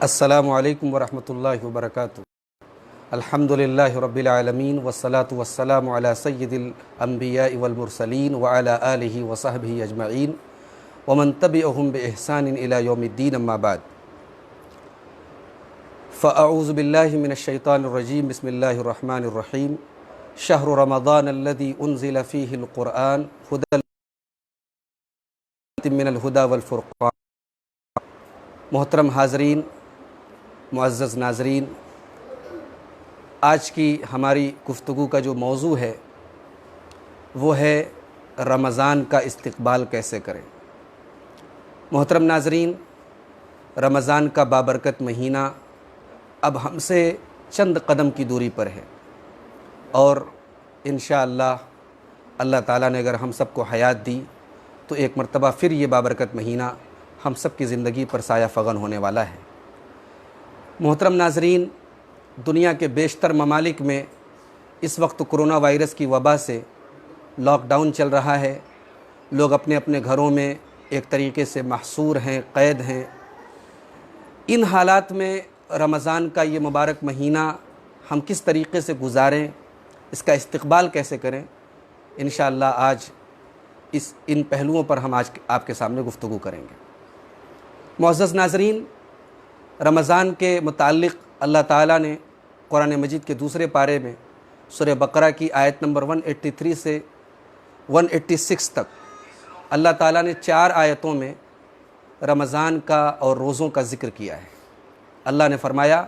السلام علیکم ورحمۃ اللہ وبرکاتہ۔ الحمدللہ رب العالمین والصلاة والسلام علی سید الانبیاء والمرسلین وعلی آلہ وصحبہ اجمعین ومن تبعہم بإحسان الی یوم الدین، اما بعد فاعوذ باللہ من الشیطان الرجیم، بسم اللہ الرحمن الرحیم۔ شہر رمضان الذی انزل فیہ القرآن ھدی من الہدی والفرقان۔ محترم حاضرین، معزز ناظرین، آج کی ہماری گفتگو کا جو موضوع ہے وہ ہے رمضان کا استقبال کیسے کریں۔ محترم ناظرین، رمضان کا بابرکت مہینہ اب ہم سے چند قدم کی دوری پر ہے، اور انشاءاللہ اللہ تعالیٰ نے اگر ہم سب کو حیات دی تو ایک مرتبہ پھر یہ بابرکت مہینہ ہم سب کی زندگی پر سایہ فغن ہونے والا ہے۔ محترم ناظرین، دنیا کے بیشتر ممالک میں اس وقت کرونا وائرس کی وبا سے لاک ڈاؤن چل رہا ہے۔ لوگ اپنے اپنے گھروں میں ایک طریقے سے محصور ہیں، قید ہیں۔ ان حالات میں رمضان کا یہ مبارک مہینہ ہم کس طریقے سے گزاریں، اس کا استقبال کیسے کریں، انشاءاللہ آج ان پہلوؤں پر ہم آج آپ کے سامنے گفتگو کریں گے۔ معزز ناظرین، رمضان کے متعلق اللہ تعالیٰ نے قرآن مجید کے دوسرے پارے میں سورہ بقرہ کی آیت نمبر 183 سے 186 تک اللہ تعالیٰ نے 4 آیتوں میں رمضان کا اور روزوں کا ذکر کیا ہے۔ اللہ نے فرمایا،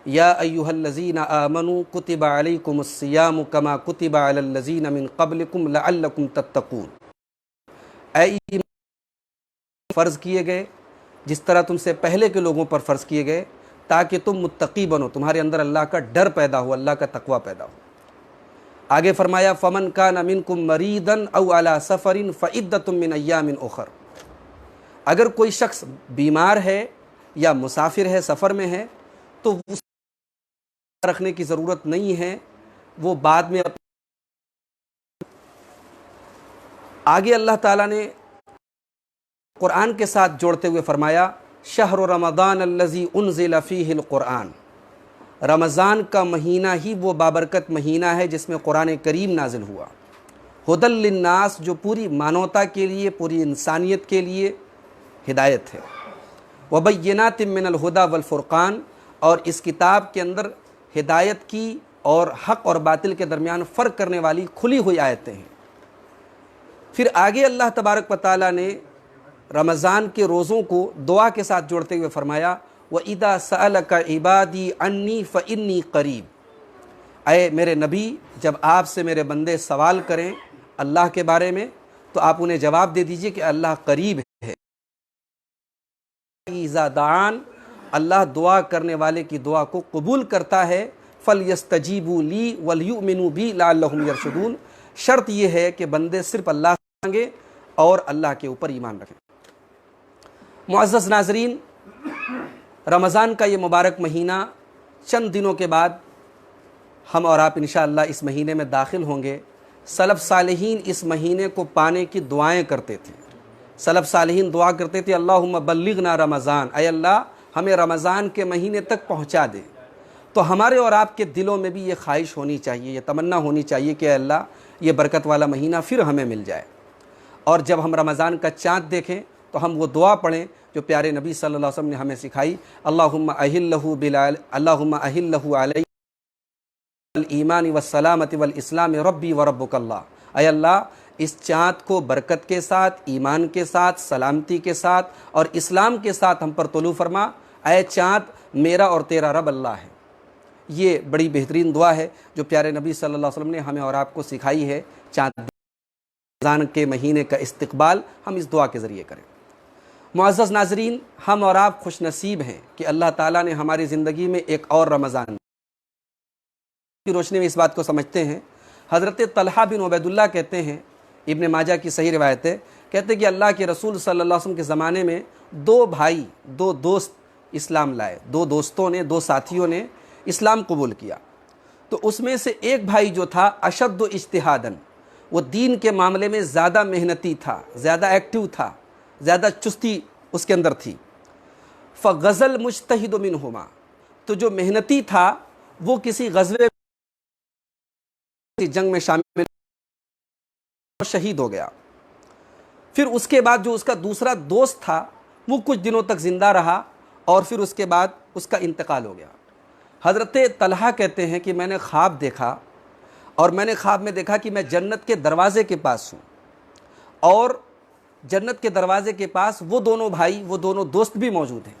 یا ایھا الذین آمنوا کتب علیکم الصیام کما کتب علی الذین من قبلکم لعلکم تتقون۔ اے ایمان، فرض کیے گئے جس طرح تم سے پہلے کے لوگوں پر فرض کیے گئے تاکہ تم متقی بنو، تمہارے اندر اللہ کا ڈر پیدا ہو، اللہ کا تقوی پیدا ہو۔ آگے فرمایا، فمن کان منکم مریضا او علی سفر فعدۃ من ایام اخر۔ اگر کوئی شخص بیمار ہے یا مسافر ہے، سفر میں ہے، تو اس رکھنے کی ضرورت نہیں ہے، وہ بعد میں آگے اللہ تعالیٰ نے قرآن کے ساتھ جوڑتے ہوئے فرمایا، شہر رمضان الذی انزل فیہ القرآن۔ رمضان کا مہینہ ہی وہ بابرکت مہینہ ہے جس میں قرآن کریم نازل ہوا۔ ھدی للناس، جو پوری مانوتا کے لیے، پوری انسانیت کے لیے ہدایت ہے۔ وبینات من الہدی والفرقان، اور اس کتاب کے اندر ہدایت کی اور حق اور باطل کے درمیان فرق کرنے والی کھلی ہوئی آیتیں ہیں۔ پھر آگے اللہ تبارک و تعالیٰ نے رمضان کے روزوں کو دعا کے ساتھ جوڑتے ہوئے فرمایا، وَإِذَا سَأَلَكَ عِبَادِي عَنِّي فَإِنِّي قَرِيب۔ اے میرے نبی، جب آپ سے میرے بندے سوال کریں اللہ کے بارے میں تو آپ انہیں جواب دے دیجئے کہ اللہ قریب ہے۔ اِذَا دَعَانِ، اللہ دعا کرنے والے کی دعا کو قبول کرتا ہے۔ فَلْيَسْتَجِيبُوا لِي وَلْيُؤْمِنُوا بِي لَعَلَّهُمْ يَرْشُدُونَ۔ شرط یہ ہے کہ بندے صرف اللہ سے مانگیں اور اللہ کے اوپر ایمان رکھیں۔ معزز ناظرین، رمضان کا یہ مبارک مہینہ چند دنوں کے بعد ہم اور آپ انشاءاللہ اس مہینے میں داخل ہوں گے۔ سلف صالحین اس مہینے کو پانے کی دعائیں کرتے تھے۔ سلف صالحین دعا کرتے تھے، اللہم بلغنا رمضان، اے اللہ ہمیں رمضان کے مہینے تک پہنچا دے۔ تو ہمارے اور آپ کے دلوں میں بھی یہ خواہش ہونی چاہیے، یہ تمنا ہونی چاہیے کہ اے اللہ یہ برکت والا مہینہ پھر ہمیں مل جائے۔ اور جب ہم رمضان کا چاند دیکھیں تو ہم وہ دعا پڑھیں جو پیارے نبی صلی اللہ علیہ وسلم نے ہمیں سکھائی، اللہم اہلہ علی الایمان والسلامۃ والاسلام ربی وربک اللہ۔ اے اللہ اس چاند کو برکت کے ساتھ، ایمان کے ساتھ، سلامتی کے ساتھ اور اسلام کے ساتھ ہم پر طلوع فرما۔ اے چاند میرا اور تیرا رب اللہ ہے۔ یہ بڑی بہترین دعا ہے جو پیارے نبی صلی اللہ علیہ وسلم نے ہمیں اور آپ کو سکھائی ہے۔ چاند رمضان کے مہینے کا استقبال ہم اس دعا کے ذریعے کریں۔ معزز ناظرین، ہم اور آپ خوش نصیب ہیں کہ اللہ تعالیٰ نے ہماری زندگی میں ایک اور رمضان کی روشنی میں اس بات کو سمجھتے ہیں۔ حضرت طلحہ بن عبید اللہ کہتے ہیں، ابن ماجہ کی صحیح روایت ہے، کہتے کہ اللہ کے رسول صلی اللہ علیہ وسلم کے زمانے میں 2 بھائی، 2 دوست اسلام لائے، 2 دوستوں نے، 2 ساتھیوں نے اسلام قبول کیا۔ تو اس میں سے ایک بھائی جو تھا اشد اجتہاداً، وہ دین کے معاملے میں زیادہ محنتی تھا، زیادہ ایکٹیو تھا، زیادہ چستی اس کے اندر تھی۔ فغزل مجتہد منہما، تو جو محنتی تھا وہ کسی غزوے جنگ میں شامل شہید ہو گیا۔ پھر اس کے بعد جو اس کا دوسرا دوست تھا وہ کچھ دنوں تک زندہ رہا اور پھر اس کے بعد اس کا انتقال ہو گیا۔ حضرت طلحہ کہتے ہیں کہ میں نے خواب دیکھا اور میں نے خواب میں دیکھا کہ میں جنت کے دروازے کے پاس ہوں اور جنت کے دروازے کے پاس وہ دونوں بھائی، وہ دونوں دوست بھی موجود ہیں۔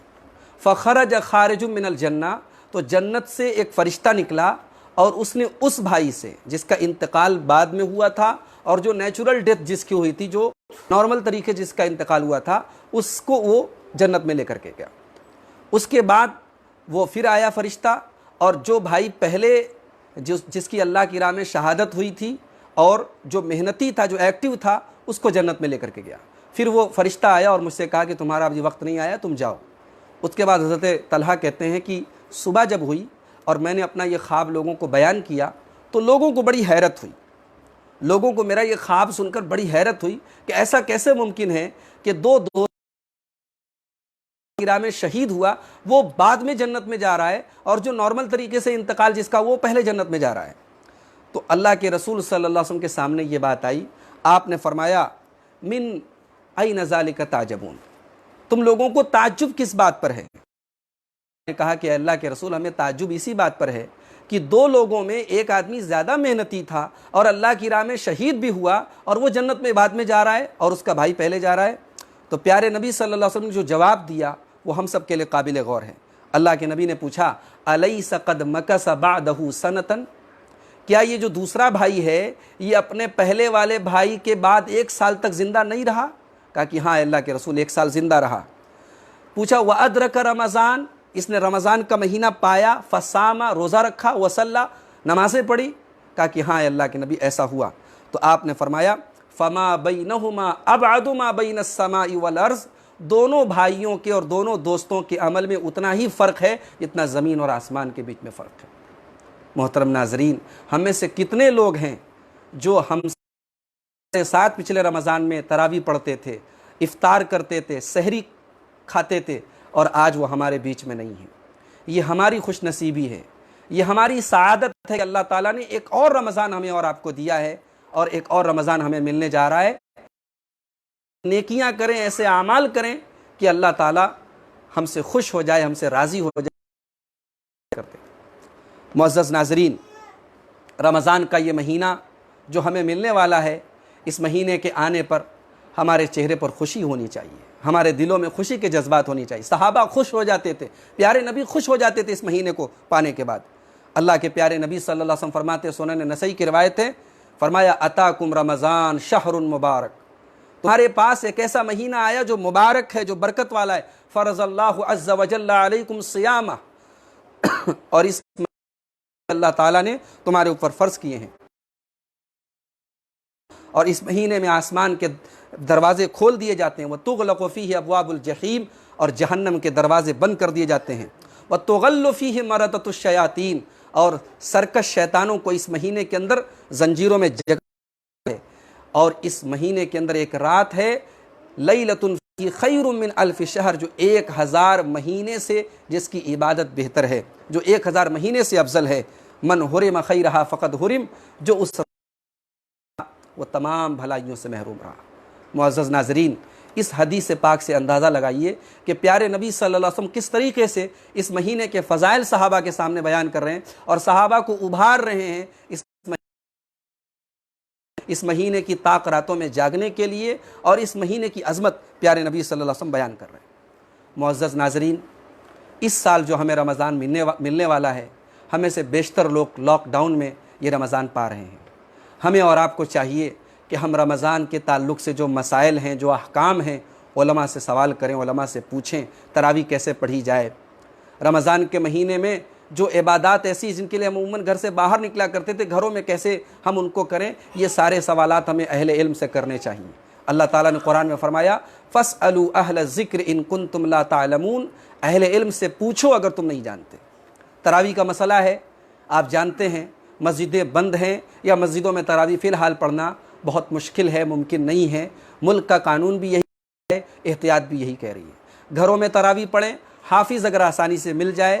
فخرج خارج من الجنہ، تو جنت سے ایک فرشتہ نکلا اور اس نے اس بھائی سے جس کا انتقال بعد میں ہوا تھا اور جو نیچرل ڈیتھ جس کی ہوئی تھی، جو نارمل طریقے جس کا انتقال ہوا تھا، اس کو وہ جنت میں لے کر کے گیا۔ اس کے بعد وہ پھر آیا فرشتہ اور جو بھائی پہلے جس کی اللہ کی راہ میں شہادت ہوئی تھی اور جو محنتی تھا، جو ایکٹیو تھا، اس کو جنت میں لے کر کے گیا۔ پھر وہ فرشتہ آیا اور مجھ سے کہا کہ تمہارا ابھی وقت نہیں آیا، تم جاؤ۔ اس کے بعد حضرت طلحہ کہتے ہیں کہ صبح جب ہوئی اور میں نے اپنا یہ خواب لوگوں کو بیان کیا تو لوگوں کو بڑی حیرت ہوئی، لوگوں کو میرا یہ خواب سن کر بڑی حیرت ہوئی کہ ایسا کیسے ممکن ہے کہ دو دوست راہ میں شہید ہوا وہ بعد میں جنت میں جا رہا ہے اور جو نارمل طریقے سے انتقال جس کا وہ پہلے جنت میں جا رہا ہے۔ تو اللہ کے رسول صلی اللہ علیہ وسلم کے سامنے یہ بات آئی، آپ نے فرمایا من این ذالک تعجبون، تم لوگوں کو تعجب کس بات پر ہے؟ نے کہا کہ اللہ کے رسول ہمیں تعجب اسی بات پر ہے کہ دو لوگوں میں ایک آدمی زیادہ محنتی تھا اور اللہ کی راہ میں شہید بھی ہوا اور وہ جنت میں بعد میں جا رہا ہے اور اس کا بھائی پہلے جا رہا ہے۔ تو پیارے نبی صلی اللہ علیہ وسلم نے جو جواب دیا وہ ہم سب کے لیے قابل غور ہے۔ اللہ کے نبی نے پوچھا الیس قد مکث بعدہ سنۃ، کیا یہ جو دوسرا بھائی ہے یہ اپنے پہلے والے بھائی کے بعد 1 سال تک زندہ نہیں رہا؟ کہا کہ ہاں اللہ کے رسول 1 سال زندہ رہا۔ پوچھا وادرک رمضان، اس نے رمضان کا مہینہ پایا، فصام، روزہ رکھا، وصلی، نمازیں پڑھی؟ کہا کہ ہاں اللہ کے نبی ایسا ہوا۔ تو آپ نے فرمایا فما بینہما ابعد ما بین السماء والارض، دونوں بھائیوں کے اور دونوں دوستوں کے عمل میں اتنا ہی فرق ہے جتنا زمین اور آسمان کے بیچ میں فرق ہے۔ محترم ناظرین، ہم میں سے کتنے لوگ ہیں جو ہم سے ساتھ پچھلے رمضان میں تراویح پڑھتے تھے، افطار کرتے تھے، سحری کھاتے تھے، اور آج وہ ہمارے بیچ میں نہیں ہیں۔ یہ ہماری خوش نصیبی ہے، یہ ہماری سعادت ہے کہ اللہ تعالیٰ نے ایک اور رمضان ہمیں اور آپ کو دیا ہے اور ایک اور رمضان ہمیں ملنے جا رہا ہے۔ نیکیاں کریں، ایسے اعمال کریں کہ اللہ تعالیٰ ہم سے خوش ہو جائے، ہم سے راضی ہو جائے کرتے۔ معزز ناظرین، رمضان کا یہ مہینہ جو ہمیں ملنے والا ہے، اس مہینے کے آنے پر ہمارے چہرے پر خوشی ہونی چاہیے، ہمارے دلوں میں خوشی کے جذبات ہونی چاہیے۔ صحابہ خوش ہو جاتے تھے، پیارے نبی خوش ہو جاتے تھے اس مہینے کو پانے کے بعد۔ اللہ کے پیارے نبی صلی اللہ علیہ وسلم فرماتے، سنن نسائی کی روایت ہے، فرمایا اتاکم رمضان شہر مبارک، تمہارے پاس ایک ایسا مہینہ آیا جو مبارک ہے، جو برکت والا ہے۔ فرض اللہ عز وجل علیکم صیامہ، اور اس اللہ تعالیٰ نے تمہارے اوپر فرض کیے ہیں، اور اس مہینے میں آسمان کے دروازے کھول دیے جاتے ہیں، وَتُغْلَقُ فِيهِ أَبْوَابُ الْجَحِيمِ، اور جہنم کے دروازے بند کر دیے جاتے ہیں، وَتُغَلُّ فِيهِ مَرَدَةُ الشَّيَاطِينِ، اور سرکش شیطانوں کو اس مہینے کے اندر زنجیروں میں جگہ ہے۔ اور اس مہینے کے اندر ایک رات ہے لیلۃ فیہ خیر من الف شہر، جو 1000 مہینے سے جس کی عبادت بہتر ہے، جو 1000 مہینے سے افضل ہے۔ من حرم خیرہا فقد حرم، جو اس وہ تمام بھلائیوں سے محروم رہا۔ معزز ناظرین، اس حدیث پاک سے اندازہ لگائیے کہ پیارے نبی صلی اللہ علیہ وسلم کس طریقے سے اس مہینے کے فضائل صحابہ کے سامنے بیان کر رہے ہیں اور صحابہ کو ابھار رہے ہیں اس مہینے کی طاق راتوں میں جاگنے کے لیے، اور اس مہینے کی عظمت پیارے نبی صلی اللہ علیہ وسلم بیان کر رہے ہیں۔ معزز ناظرین، اس سال جو ہمیں رمضان ملنے والا ہے، ہمیں سے بیشتر لوگ لاک ڈاؤن میں یہ رمضان پا رہے ہیں۔ ہمیں اور آپ کو چاہیے کہ ہم رمضان کے تعلق سے جو مسائل ہیں، جو احکام ہیں، علماء سے سوال کریں، علماء سے پوچھیں تراویح کیسے پڑھی جائے۔ رمضان کے مہینے میں جو عبادات ایسی جن کے لیے ہم عموماً گھر سے باہر نکلا کرتے تھے، گھروں میں کیسے ہم ان کو کریں، یہ سارے سوالات ہمیں اہل علم سے کرنے چاہیے۔ اللہ تعالیٰ نے قرآن میں فرمایا فَاسْأَلُوا أَهْلَ الذِّكْرِ إِن كُنتُمْ لَا تَعْلَمُونَ، اہل علم سے پوچھو اگر تم نہیں جانتے۔ تراویح کا مسئلہ ہے، آپ جانتے ہیں مسجدیں بند ہیں، یا مسجدوں میں تراویح فی الحال پڑھنا بہت مشکل ہے، ممکن نہیں ہے۔ ملک کا قانون بھی یہی ہے، احتیاط بھی یہی کہہ رہی ہے۔ گھروں میں تراویح پڑھیں، حافظ اگر آسانی سے مل جائے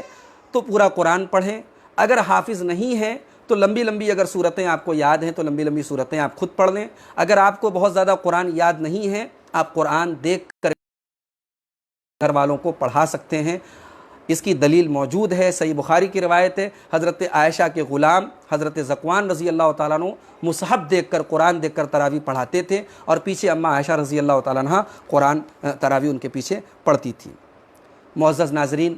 تو پورا قرآن پڑھیں، اگر حافظ نہیں ہے تو لمبی لمبی اگر صورتیں آپ کو یاد ہیں تو لمبی لمبی صورتیں آپ خود پڑھ لیں، اگر آپ کو بہت زیادہ قرآن یاد نہیں ہے آپ قرآن دیکھ کر گھر والوں کو پڑھا سکتے ہیں۔ اس کی دلیل موجود ہے، صحیح بخاری کی روایت ہے، حضرت عائشہ کے غلام حضرت ذکوان رضی اللہ تعالیٰ عنہ مصحف دیکھ کر قرآن دیکھ کر تراویح پڑھاتے تھے، اور پیچھے اماں عائشہ رضی اللہ تعالیٰ عنہ قرآن تراویح ان کے پیچھے پڑھتی تھی۔ معزز ناظرین،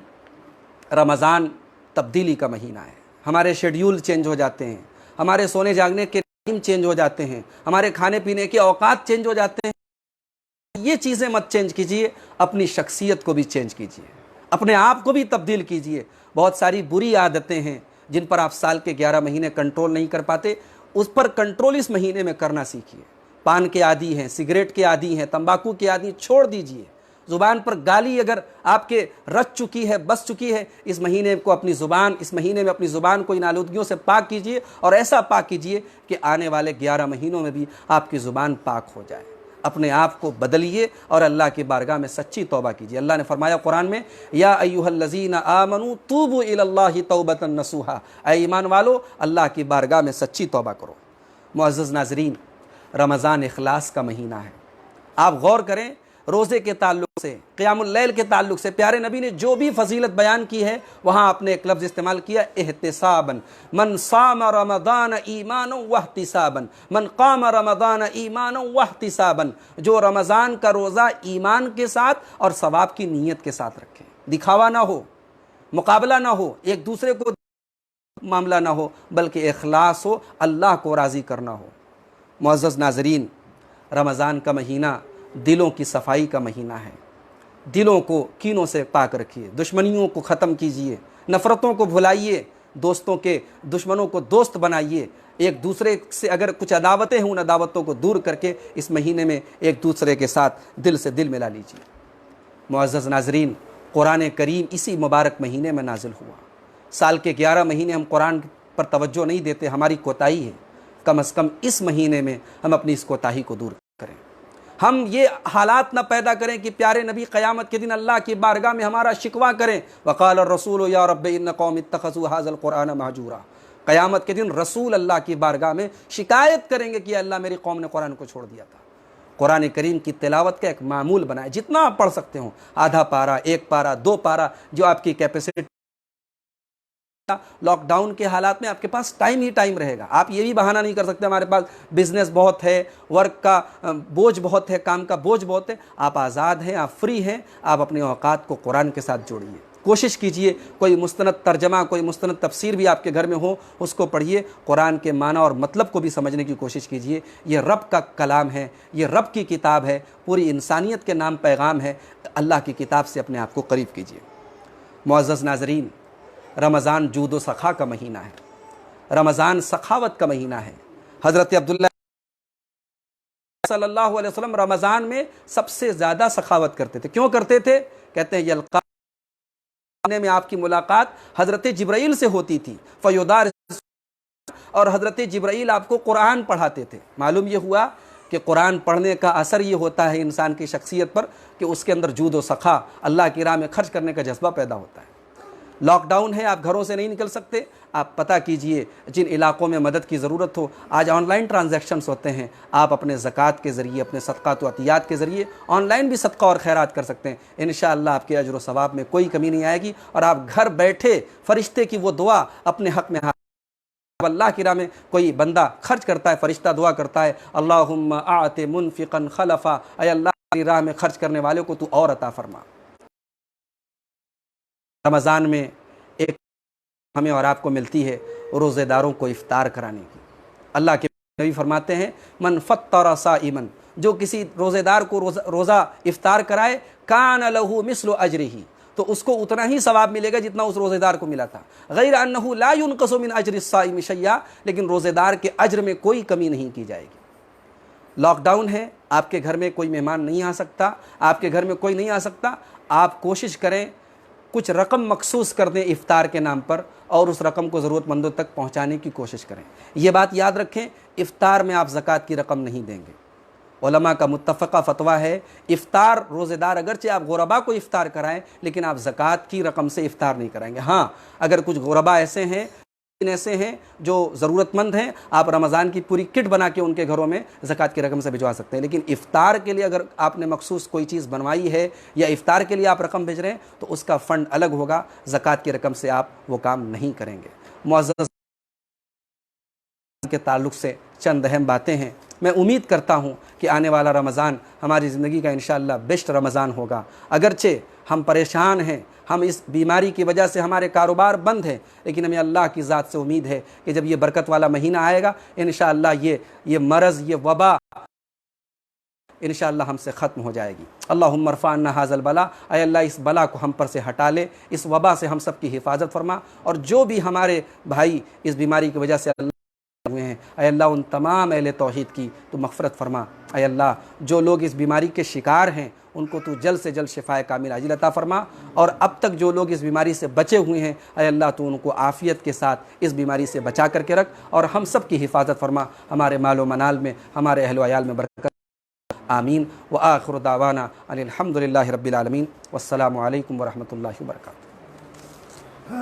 رمضان تبدیلی کا مہینہ ہے، ہمارے شیڈیول چینج ہو جاتے ہیں، ہمارے سونے جاگنے کے ٹائم چینج ہو جاتے ہیں، ہمارے کھانے پینے کے اوقات چینج ہو جاتے ہیں۔ یہ چیزیں مت چینج کیجیے، اپنی شخصیت کو بھی چینج کیجیے، اپنے آپ کو بھی تبدیل کیجیے۔ بہت ساری بری عادتیں ہیں جن پر آپ سال کے 11 مہینے کنٹرول نہیں کر پاتے، اس پر کنٹرول اس مہینے میں کرنا سیکھیے۔ پان کے عادی ہیں، سگریٹ کے عادی ہیں، تمباکو کے عادی ہیں، چھوڑ دیجیے۔ زبان پر گالی اگر آپ کے رچ چکی ہے، بس چکی ہے، اس مہینے میں اپنی زبان کو ان آلودگیوں سے پاک کیجیے، اور ایسا پاک کیجیے کہ آنے والے 11 مہینوں میں بھی آپ کی زبان پاک ہو جائے۔ اپنے آپ کو بدلیے اور اللہ کی بارگاہ میں سچی توبہ کیجیے۔ اللہ نے فرمایا قرآن میں، یا ایھا الذین آمنوا توبوا الی اللہ توبۃ نصوحا، اے ایمان والو اللہ کی بارگاہ میں سچی توبہ کرو۔ معزز ناظرین، رمضان اخلاص کا مہینہ ہے۔ آپ غور کریں، روزے کے تعلق سے، قیام اللیل کے تعلق سے پیارے نبی نے جو بھی فضیلت بیان کی ہے وہاں آپ نے ایک لفظ استعمال کیا، احتسابا، من صام رمضان ایمانا واحتسابا، من قام رمضان ایمانا واحتسابا، جو رمضان کا روزہ ایمان کے ساتھ اور ثواب کی نیت کے ساتھ رکھے، دکھاوا نہ ہو، مقابلہ نہ ہو، ایک دوسرے کو معاملہ نہ ہو، بلکہ اخلاص ہو، اللہ کو راضی کرنا ہو۔ معزز ناظرین، رمضان کا مہینہ دلوں کی صفائی کا مہینہ ہے۔ دلوں کو کینوں سے پاک رکھیے، دشمنیوں کو ختم کیجیے، نفرتوں کو بھلائیے، دشمنوں کو دوست بنائیے، ایک دوسرے سے اگر کچھ عداوتیں ہیں ان عداوتوں کو دور کر کے اس مہینے میں ایک دوسرے کے ساتھ دل سے دل ملا لیجیے۔ معزز ناظرین، قرآن کریم اسی مبارک مہینے میں نازل ہوا۔ سال کے 11 مہینے ہم قرآن پر توجہ نہیں دیتے، ہماری کوتاہی ہے۔ کم از کم اس مہینے میں ہم اپنی اس کوتاہی کو دور کریں۔ ہم یہ حالات نہ پیدا کریں کہ پیارے نبی قیامت کے دن اللہ کی بارگاہ میں ہمارا شکوہ کریں، وقال الرسول یا رب ان قوم اتخذوا هذا القرآن مہجورا۔ قیامت کے دن رسول اللہ کی بارگاہ میں شکایت کریں گے کہ اللہ میری قوم نے قرآن کو چھوڑ دیا تھا۔ قرآن کریم کی تلاوت کا ایک معمول بنائے، جتنا آپ پڑھ سکتے ہوں، آدھا پارہ، 1 پارہ، 2 پارہ، جو آپ کی کیپیسٹی۔ لاک ڈاؤن کے حالات میں آپ کے پاس ٹائم ہی ٹائم رہے گا، آپ یہ بھی بہانہ نہیں کر سکتے ہمارے پاس بزنس بہت ہے، ورک کا بوجھ بہت ہے، کام کا بوجھ بہت ہے۔ آپ آزاد ہیں، آپ فری ہیں، آپ اپنے اوقات کو قرآن کے ساتھ جوڑیے۔ کوشش کیجئے کوئی مستند ترجمہ، کوئی مستند تفسیر بھی آپ کے گھر میں ہو، اس کو پڑھیے، قرآن کے معنی اور مطلب کو بھی سمجھنے کی کوشش کیجئے۔ یہ رب کا کلام ہے، یہ رب کی کتاب ہے، پوری انسانیت کے نام پیغام ہے۔ اللہ کی کتاب سے اپنے آپ کو قریب کیجئے۔ معزز ناظرین، رمضان جود و سخا کا مہینہ ہے، رمضان سخاوت کا مہینہ ہے۔ حضرت عبداللہ صلی اللہ علیہ وسلم رمضان میں سب سے زیادہ سخاوت کرتے تھے۔ کیوں کرتے تھے؟ کہتے ہیں یلقا میں آپ کی ملاقات حضرت جبرائیل سے ہوتی تھی، فیدار، اور حضرت جبرائیل آپ کو قرآن پڑھاتے تھے۔ معلوم یہ ہوا کہ قرآن پڑھنے کا اثر یہ ہوتا ہے انسان کی شخصیت پر کہ اس کے اندر جود و سخا، اللہ کی راہ میں خرچ کرنے کا جذبہ پیدا ہوتا ہے۔ لاک ڈاؤن ہے، آپ گھروں سے نہیں نکل سکتے، آپ پتہ کیجئے جن علاقوں میں مدد کی ضرورت ہو، آج آن لائن ٹرانزیکشنز ہوتے ہیں، آپ اپنے زکوٰۃ کے ذریعے، اپنے صدقات و عطیات کے ذریعے آن لائن بھی صدقہ اور خیرات کر سکتے ہیں۔ انشاءاللہ آپ کے اجر و ثواب میں کوئی کمی نہیں آئے گی، اور آپ گھر بیٹھے فرشتے کی وہ دعا اپنے حق میں اللہ کی راہ میں کوئی بندہ خرچ کرتا ہے، فرشتہ دعا کرتا ہے، اللہم اعط منفقا خلفا، اے اللہ کی راہ میں خرچ کرنے والے کو تو اور عطا فرما۔ رمضان میں ایک ہمیں اور آپ کو ملتی ہے روزے داروں کو افطار کرانے کی۔ اللہ کے نبی فرماتے ہیں من فطر صائما، جو کسی روزے دار کو روزہ افطار کرائے، کان لہ مثل اجرہ، تو اس کو اتنا ہی ثواب ملے گا جتنا اس روزے دار کو ملا تھا۔ غیر انہ لا ينقص من اجر الصائم شیئا، لیکن روزے دار کے اجر میں کوئی کمی نہیں کی جائے گی۔ لاک ڈاؤن ہے، آپ کے گھر میں کوئی مہمان نہیں آ سکتا، آپ کے گھر میں کوئی نہیں آ سکتا، آپ کوشش کریں کچھ رقم مخصوص کر دیں افطار کے نام پر، اور اس رقم کو ضرورت مندوں تک پہنچانے کی کوشش کریں۔ یہ بات یاد رکھیں، افطار میں آپ زکوٰۃ کی رقم نہیں دیں گے، علماء کا متفقہ فتویٰ ہے افطار روزے دار اگرچہ آپ غربا کو افطار کرائیں لیکن آپ زکوٰۃ کی رقم سے افطار نہیں کرائیں گے۔ ہاں اگر کچھ غربا ایسے ہیں جو ضرورت مند ہیں، آپ رمضان کی پوری کٹ بنا کے ان کے گھروں میں زکوٰۃ کی رقم سے بھجوا سکتے ہیں، لیکن افطار کے لیے اگر آپ نے مخصوص کوئی چیز بنوائی ہے یا افطار کے لیے آپ رقم بھیج رہے ہیں تو اس کا فنڈ الگ ہوگا، زکوٰۃ کی رقم سے آپ وہ کام نہیں کریں گے۔ معزز کے تعلق سے چند اہم باتیں ہیں۔ میں امید کرتا ہوں کہ آنے والا رمضان ہماری زندگی کا انشاءاللہ بیسٹ رمضان ہوگا۔ اگرچہ ہم پریشان ہیں، ہم اس بیماری کی وجہ سے ہمارے کاروبار بند ہیں، لیکن ہمیں اللہ کی ذات سے امید ہے کہ جب یہ برکت والا مہینہ آئے گا انشاءاللہ یہ مرض، یہ وبا انشاءاللہ ہم سے ختم ہو جائے گی۔ اللہم ارفع عنا ھذا البلاء، اے اللہ اس بلا کو ہم پر سے ہٹا لے، اس وبا سے ہم سب کی حفاظت فرما، اور جو بھی ہمارے بھائی اس بیماری کی وجہ سے ہوئے ہیں اے اللہ ان تمام اہل توحید کی تو مغفرت فرما۔ اے اللہ جو لوگ اس بیماری کے شکار ہیں ان کو تو جلد سے جلد شفائے کامل عاجل عطا فرما، اور اب تک جو لوگ اس بیماری سے بچے ہوئے ہیں اے اللہ تو ان کو عافیت کے ساتھ اس بیماری سے بچا کر کے رکھ، اور ہم سب کی حفاظت فرما، ہمارے مال و منال میں، ہمارے اہل و عیال میں برکت۔ آمین۔ وآخر دعوانا ان الحمد للہ رب العالمین، والسلام علیکم ورحمۃ اللہ وبرکاتہ۔